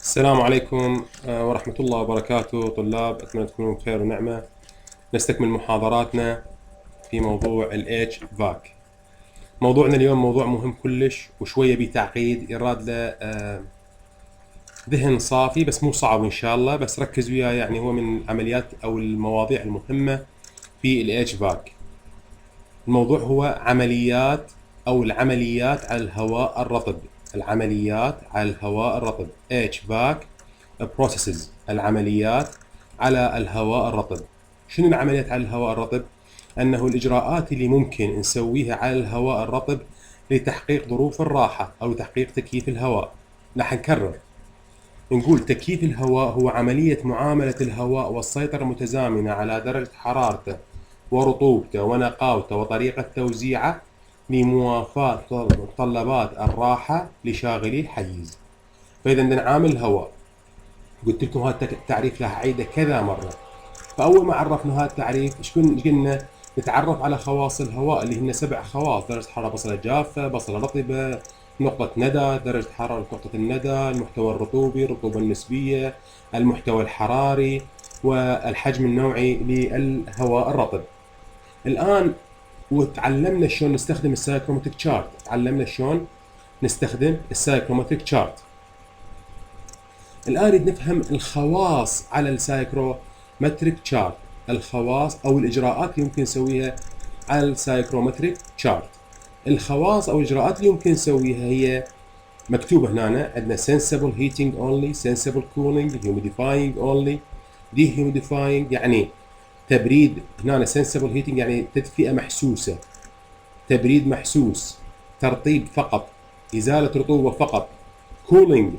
السلام عليكم ورحمة الله وبركاته طلاب، أتمنى تكونوا بخير ونعمة. نستكمل محاضراتنا في موضوع ال HVAC. موضوعنا اليوم موضوع مهم كلش وشوية بتعقيد، يراد له ذهن صافي، بس مو صعب إن شاء الله، بس ركز وياه. يعني هو من العمليات أو المواضيع المهمة في ال HVAC. الموضوع هو عمليات أو العمليات على الهواء الرطب. العمليات على الهواء الرطب HVAC processes. العمليات على الهواء الرطب. شنو العمليات على الهواء الرطب؟ أنه الإجراءات اللي ممكن نسويها على الهواء الرطب لتحقيق ظروف الراحة أو تحقيق تكييف الهواء. راح نكرر نقول تكييف الهواء هو عملية معاملة الهواء والسيطرة المتزامنة على درجة حرارته ورطوبته ونقاوته وطريقة توزيعه لموافاة متطلبات الراحة لشاغلي الحيز. فإذا بدنا نعامل الهواء، قلت لكم هذا التعريف راح أعيده كذا مرة. فأول ما عرفنا هذا التعريف إيش قلنا؟ نتعرف على خواص الهواء اللي هن 7 خواص: درجة حرارة بصلة جافة، بصلة رطبة، نقطة ندى، درجة حرارة نقطة الندى، المحتوى الرطوبي، الرطوبة النسبية، المحتوى الحراري، والحجم النوعي للهواء الرطب. الآن وتعلمنا شلون نستخدم السايكرومتريك تشارت. تعلمنا شلون نستخدم السايكرومتريك تشارت. الآن نريد نفهم الخواص على السايكرومتريك تشارت. الخواص أو الإجراءات اللي ممكن نسويها على السايكرومتريك تشارت. الخواص أو الإجراءات اللي ممكن نسويها هي مكتوبة هنا. عندنا sensible heating only, sensible cooling, humidifying only, dehumidifying يعني تبريد. هنا sensible heating يعني تدفئة محسوسة، تبريد محسوس، ترطيب فقط، إزالة رطوبة فقط، cooling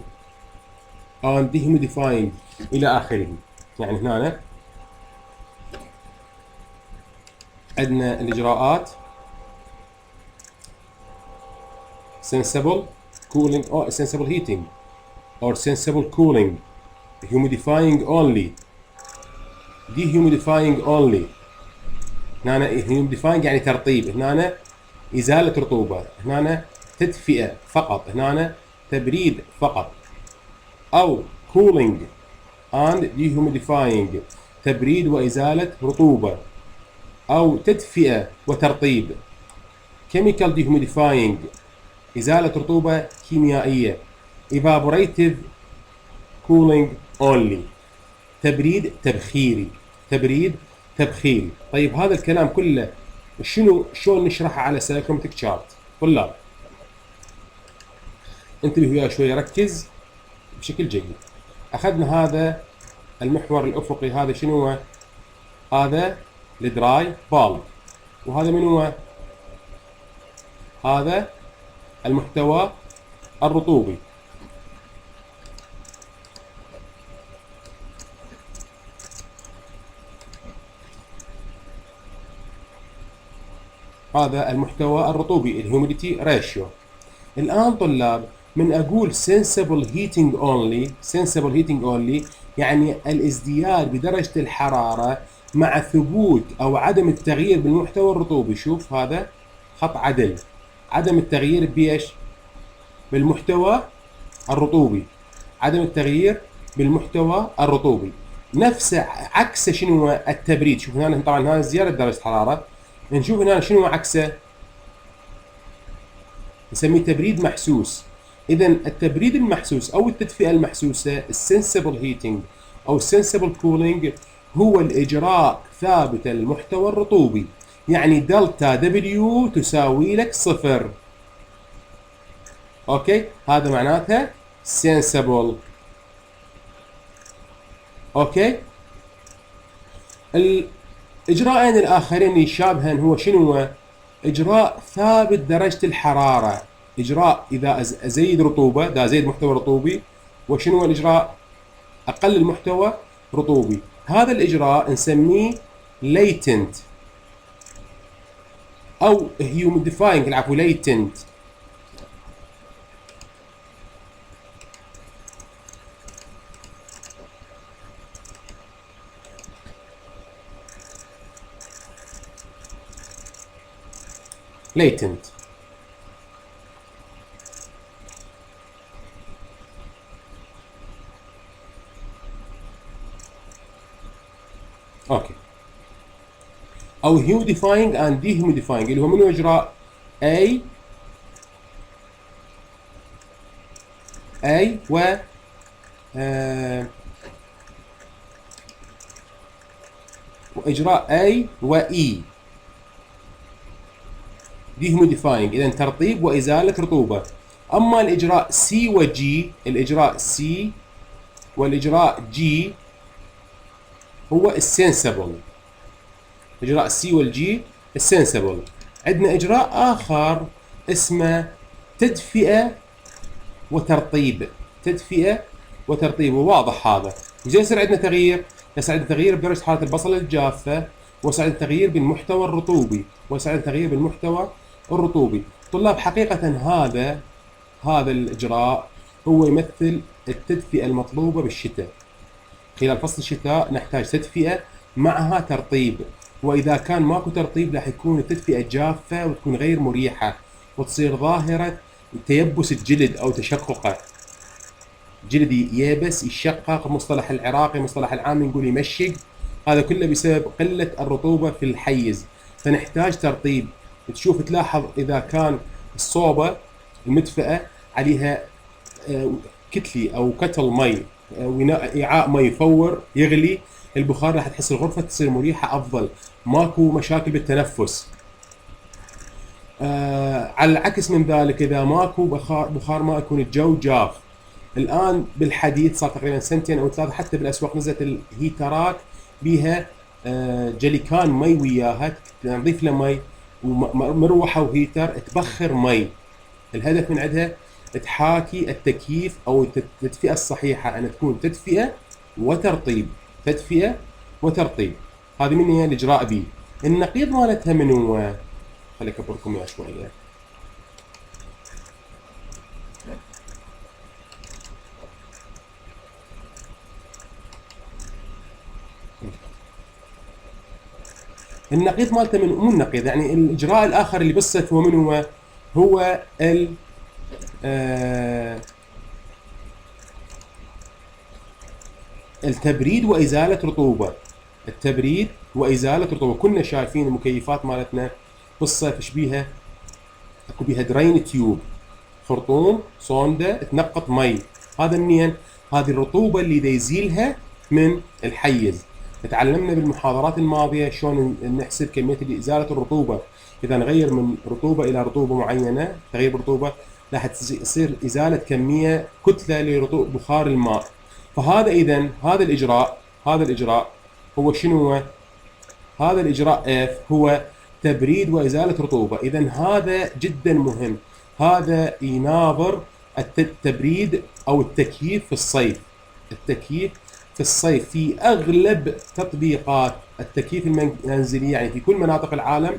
and dehumidifying إلى آخره. يعني هنا عندنا الإجراءات sensible cooling or sensible heating or sensible cooling, humidifying only, dehumidifying only. هنا humidifying يعني ترطيب، هنا إزالة رطوبة، هنا تدفئة فقط، هنا تبريد فقط. أو cooling and dehumidifying تبريد وإزالة رطوبة، أو تدفئة وترطيب. chemical dehumidifying إزالة رطوبة كيميائية. evaporative cooling only تبريد تبخيري. تبريد تبخيري. طيب هذا الكلام كله شلون نشرحه على سايكرومتريك تشارت؟ طلاب انتبه وياي شوي، ركز بشكل جيد. اخذنا هذا المحور الافقي، هذا شنو هو؟ هذا الدراي بالب. وهذا من هو؟ هذا المحتوى الرطوبي. هذا المحتوى الرطوبي الهيوميديتي راتيو. الآن طلاب من أقول sensible heating only، sensible heating only يعني الازدياد بدرجة الحرارة مع ثبوت أو عدم التغيير بالمحتوى الرطوبي. شوف هذا خط عدل، عدم التغيير بإيش؟ بالمحتوى الرطوبي، عدم التغيير بالمحتوى الرطوبي. نفس عكسه شنو هو؟ التبريد. شوف هنا طبعا هذا زيادة درجة الحرارة، نشوف هنا شنو عكسه؟ نسميه تبريد محسوس. إذا التبريد المحسوس أو التدفئة المحسوسة السنسبل هيتنج أو السنسبل كولينج هو الإجراء ثابت المحتوى الرطوبي. يعني دلتا دبليو تساوي لك 0. أوكي، هذا معناتها سنسبل. أوكي، الإجراءين الآخرين يشابهن هو شنو هو؟ إجراء ثابت درجة الحرارة. إجراء إذا أزيد رطوبة، إذا أزيد محتوى رطوبي. وشنو هو الإجراء؟ أقل المحتوى رطوبي. هذا الإجراء نسميه latent أو humidifying، العفو latent. latent. اوكي. او humidifying and dehumidifying اللي هو منه اجراء A و واجراء A و E dehumidifying اذا ترطيب وازاله رطوبه. اما الاجراء C و G، الاجراء C والاجراء G هو السنسبل. اجراء السي والجي السنسبل. عندنا اجراء اخر اسمه تدفئه وترطيب. تدفئه وترطيب، وواضح هذا. زين يصير عندنا تغيير، يصير عندنا تغيير بدرجه حراره البصله الجافه، ويصير عندنا تغيير بالمحتوى الرطوبي، ويصير عندنا تغيير بالمحتوى الرطوبي. طلاب حقيقه هذا الاجراء هو يمثل التدفئه المطلوبه بالشتاء. خلال فصل الشتاء نحتاج تدفئه معها ترطيب، واذا كان ماكو ترطيب راح يكون التدفئه جافه وتكون غير مريحه، وتصير ظاهره تيبس الجلد او تشققه. جلد ييبس يشقق، مصطلح العراقي مصطلح العام نقول يمشق. هذا كله بسبب قله الرطوبه في الحيز، فنحتاج ترطيب. تشوف تلاحظ اذا كان الصوبه المدفئه عليها كتلي او كتل مي، وعاء مي يفور يغلي البخار، راح تحس الغرفه تصير مريحه افضل، ماكو مشاكل بالتنفس. على العكس من ذلك اذا ماكو بخار ما يكون الجو جاف. الان بالحديث صار تقريبا سنتين او ثلاثه حتى بالاسواق نزلت الهيترات بيها جليكان مي وياها، نضيف له مي ومروحه وهيتر تبخر مي. الهدف من عندها تحاكي التكييف او التدفئه الصحيحه، ان تكون تدفئه وترطيب. تدفئه وترطيب، هذه من هي الاجراء بي. النقيض مالتها من هو؟ خليني اكبركم اياه شويه. النقيض مالته من مو النقيض، يعني الاجراء الاخر اللي بالصيف هو من هو؟ هو التبريد وازاله رطوبه. التبريد وازاله رطوبه. كنا شايفين المكيفات مالتنا بالصيف ايش بيها؟ اكو بيها درين تيوب، خرطوم صونده تنقط مي. هذا منين؟ هذه الرطوبه اللي دا يزيلها من الحيز. تعلمنا بالمحاضرات الماضيه شلون نحسب كميه ازاله الرطوبه. اذا نغير من رطوبه الى رطوبه معينه، تغيير بالرطوبه راح تصير ازاله كميه كتله لرطوبه بخار الماء. فهذا اذا هذا الاجراء هو شنو هو؟ هذا الاجراء F هو تبريد وازاله رطوبه. اذا هذا جدا مهم. هذا يناظر التبريد او التكييف في الصيف. التكييف في الصيف في اغلب تطبيقات التكييف المنزلي، يعني في كل مناطق العالم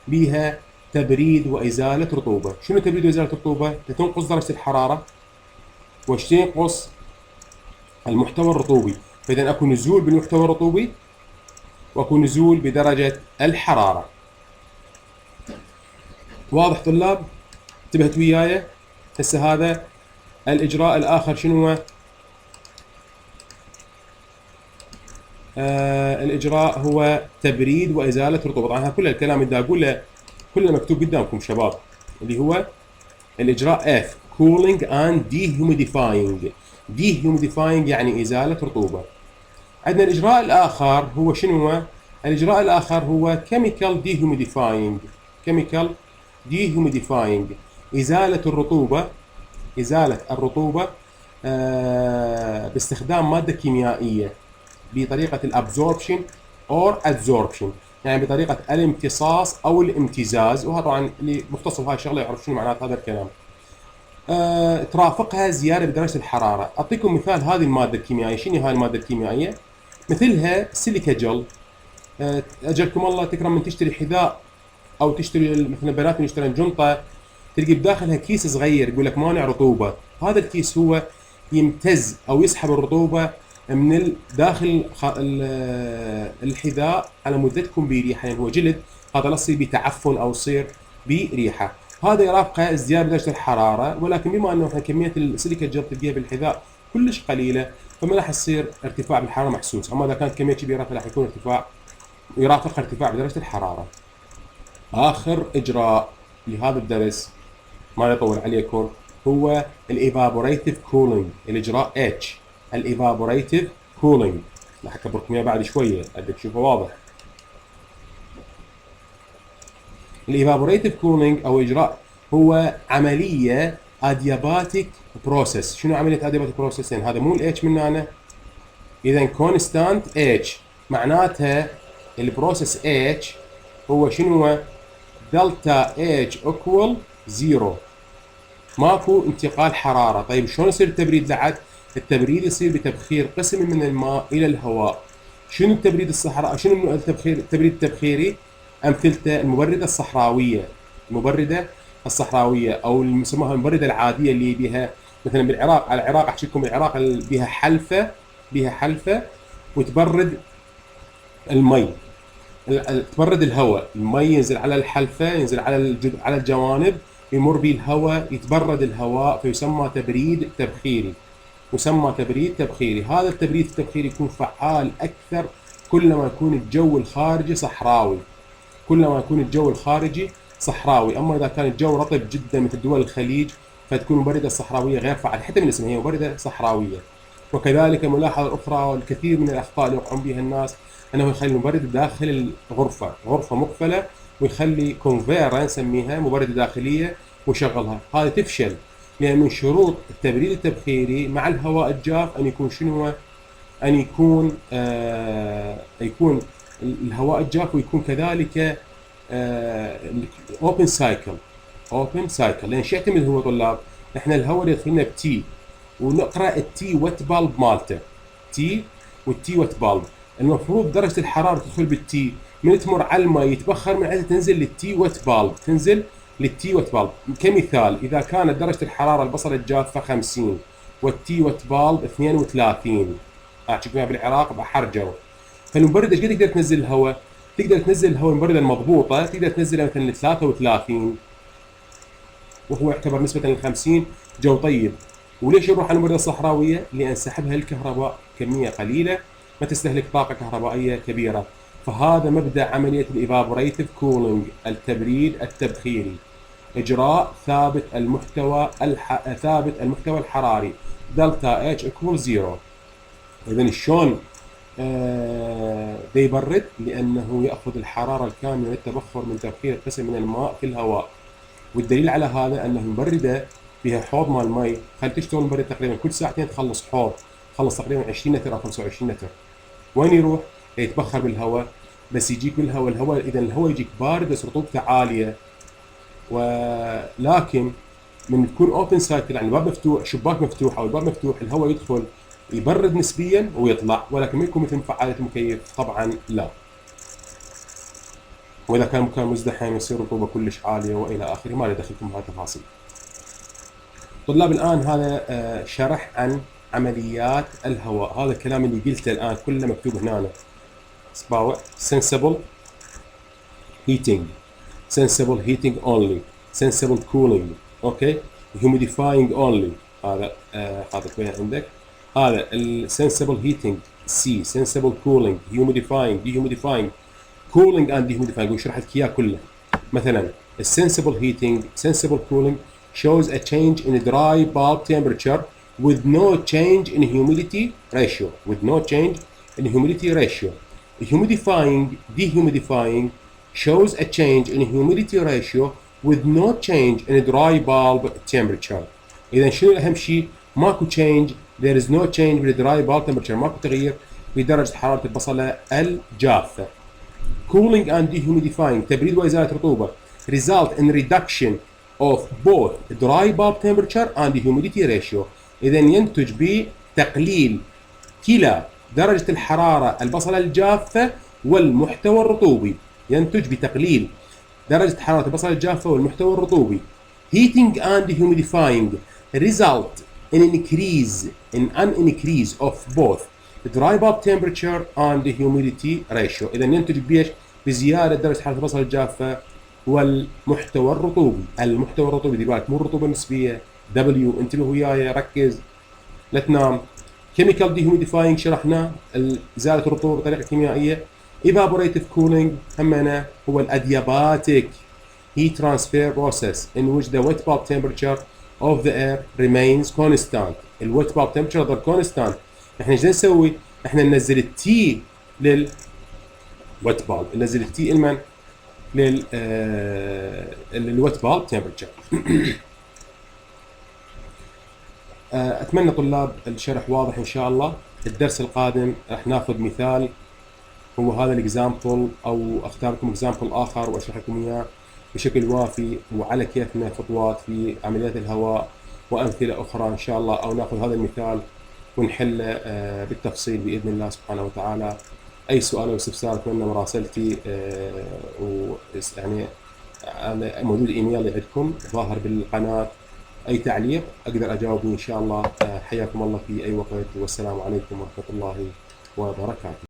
بها تبريد وازاله رطوبه. شنو تبريد وازاله رطوبه؟ تنقص درجه الحراره وتنقص المحتوى الرطوبي. فاذا اكو نزول بالمحتوى الرطوبي واكو نزول بدرجه الحراره. واضح طلاب؟ انتبهت وياي؟ هسه هذا الاجراء الاخر شنو هو؟ الاجراء هو تبريد وازاله رطوبه. طبعا كل الكلام اللي اقوله كله مكتوب قدامكم شباب، اللي هو الاجراء F cooling and dehumidifying. dehumidifying يعني ازاله رطوبه. عندنا الاجراء الاخر هو شنو هو؟ الاجراء الاخر هو chemical dehumidifying. chemical dehumidifying ازاله الرطوبه. ازاله الرطوبه باستخدام ماده كيميائيه بطريقه الابزوربشن اور ادزوربشن، يعني بطريقه الامتصاص او الامتزاز. وهذا طبعا اللي مختص بهاي الشغله يعرف شنو معنات هذا الكلام. ترافقها زياده بدرجه الحراره. اعطيكم مثال هذه الماده الكيميائيه. شنو هاي الماده الكيميائيه؟ مثلها سيليكا جل. اجلكم الله تكرم من تشتري حذاء او تشتري مثلا بنات يشترون جنطه، تلقي بداخلها كيس صغير يقول لك مانع رطوبه. هذا الكيس هو يمتز او يسحب الرطوبه من داخل الحذاء على مدة تكون بريحه، يعني هو جلد، هذا لا يصير بتعفن او يصير بريحه. هذا يرافقه ازدياد درجه الحراره، ولكن بما انه كميه السيليكا جل تلقيها بالحذاء كلش قليله، فما راح يصير ارتفاع بالحراره محسوس. اما اذا كانت كميه كبيره فراح يكون ارتفاع يرافق ارتفاع بدرجه الحراره. اخر اجراء لهذا الدرس ما يطول عليكم هو الايفابوريتيف كولينج، الاجراء H، الايفابوريتيف كولينج. راح اكبركم اياه بعد شويه بدك تشوفه واضح. الايفابوريتيف كولينج او اجراء هو عمليه ادياباتيك بروسيس. شنو عمليه ادياباتيك بروسيس؟ يعني هذا مو الاتش من هنا، اذا كونستانت اتش معناتها البروسيس اتش هو شنو؟ دلتا اتش ايكوال زيرو، ماكو انتقال حراره. طيب شلون يصير التبريد بعد؟ التبريد يصير بتبخير قسم من الماء الى الهواء. شنو التبريد الصحراء؟ شنو التبريد التبخيري؟ امثلته المبرده الصحراويه، المبرده الصحراويه او يسموها المبرده العاديه اللي بها مثلا بالعراق. على العراق احكي لكم بالعراق بها حلفه، بها حلفه وتبرد المي، تبرد الهواء. المي ينزل على الحلفه، ينزل على الجوانب، يمر به الهواء، يتبرد الهواء فيسمى تبريد تبخيري، يسمى تبريد تبخيري. هذا التبريد التبخيري يكون فعال اكثر كلما يكون الجو الخارجي صحراوي، كلما يكون الجو الخارجي صحراوي. اما اذا كان الجو رطب جدا مثل دول الخليج فتكون المبرده الصحراويه غير فعال، حتى من اسمها هي مبرده صحراويه. وكذلك الملاحظه الاخرى والكثير من الاخطاء اللي يقعون بها الناس انه يخلي المبرد داخل الغرفه، غرفه مقفله، ويخلي كونفيرا نسميها مبرده داخليه ويشغلها. هذه تفشل، لان من شروط التبريد التبخيري مع الهواء الجاف ان يكون شنو؟ ان يكون الهواء الجاف، ويكون كذلك اوبن سايكل، اوبن سايكل. لان شو يعتمد هو طلاب؟ احنا الهواء اللي يدخلنا بتي ونقرا التي ويت بالب مالته، تي والتي ويت بالب. المفروض درجه الحراره تدخل بالتي من تمر على الماء يتبخر من عندها تنزل للتي ويت بالب، تنزل للتي ويت بالب. كمثال اذا كانت درجه الحراره البصل الجافه 50 والتي ويت بالب 32، احكي بها بالعراق بحرجه، فالمبرد ايش قد تقدر تنزل الهواء؟ تقدر تنزل الهواء المبرده المضبوطه تقدر تنزلها مثلا ل 33، وهو يعتبر نسبه لل 50 جو طيب. وليش نروح على المبرده الصحراويه؟ لان سحبها الكهرباء كميه قليله ما تستهلك طاقه كهربائيه كبيره. فهذا مبدا عمليه الايفابوريتيف كولينج، التبريد التبخيري. اجراء ثابت المحتوى ثابت المحتوى الحراري، دلتا اتش ايكوال زيرو. اذا شلون يبرد؟ لانه ياخذ الحراره الكامله للتبخر من تبخير قسم من الماء في الهواء. والدليل على هذا انه المبرده فيها حوض مال مي، خلي تشتغل المبرد تقريبا كل ساعتين تخلص حوض، تخلص تقريبا 20 لتر او 25 لتر. وين يروح؟ يتبخر بالهواء، بس يجيك بالهواء، الهواء اذا الهواء يجيك بارد بس رطوبته عاليه. ولكن من تكون اوبن سايكل يعني الباب مفتوح، شباك مفتوح او الباب مفتوح، الهواء يدخل يبرد نسبيا ويطلع، ولكن ما يكون مثل فعاليه المكيف طبعا لا. واذا كان مكان مزدحم يصير رطوبه كلش عاليه والى اخره، ما لي دخلكم بهاي التفاصيل. طلاب الان هذا شرح عن عمليات الهواء. هذا الكلام اللي قلته الان كله مكتوب هنا. اسباوع sensible heating، sensible heating only، sensible cooling، اوكي، humidifying only. هذا هذا بين عندك. هذا sensible heating C، sensible cooling، humidifying، dehumidifying، cooling and dehumidifying، وشرحت لك اياه كله. مثلا sensible heating، sensible cooling shows a change in dry bulb temperature with no change in humidity ratio، with no change in humidity ratio. Humidifying dehumidifying shows a change in humidity ratio with no change in dry bulb temperature. اذا شنو اهم شيء؟ ماكو change، there is no change in dry bulb temperature، ماكو تغيير في درجه حراره البصله الجافه. Cooling and dehumidifying، تبريد وازاله رطوبه، result in reduction of both dry bulb temperature and humidity ratio. اذا ينتج بتقليل كلا درجة الحرارة البصلة الجافة والمحتوى الرطوبي، ينتج بتقليل درجة حرارة البصلة الجافة والمحتوى الرطوبي. Heating and humidifying result in an increase of both the dry bulb temperature and the humidity ratio. إذا ينتج بيش؟ بزيادة درجة حرارة البصلة الجافة والمحتوى الرطوبي. المحتوى الرطوبي دي بالك مو الرطوبة النسبية، W، انتبه وياي ركز لا تنام. كيميكال ديهوميديفاينج شرحناه، ازاله الرطوبه بطريقه كيميائيه. evaporative cooling همنا هو الادياباتيك heat transfer process in which the wet bulb temperature of the air remains constant. الويت bulb temperature يظل constant. احنا ايش نسوي؟ احنا ننزل التي لل wet bulb، ننزل التي المن للويت bulb temperature. اتمنى طلاب الشرح واضح ان شاء الله. الدرس القادم راح ناخذ مثال هو هذا الاكزامبل، او اختار لكم اكزامبل اخر واشرح لكم اياه بشكل وافي وعلى كيفنا خطوات في عمليات الهواء وامثله اخرى ان شاء الله، او ناخذ هذا المثال ونحله بالتفصيل باذن الله سبحانه وتعالى. اي سؤال او استفسار اتمنى مراسلتي، ويعني موجود ايميل عندكم ظاهر بالقناه. اي تعليق اقدر اجاوب ان شاء الله. حياكم الله في اي وقت، والسلام عليكم ورحمه الله وبركاته.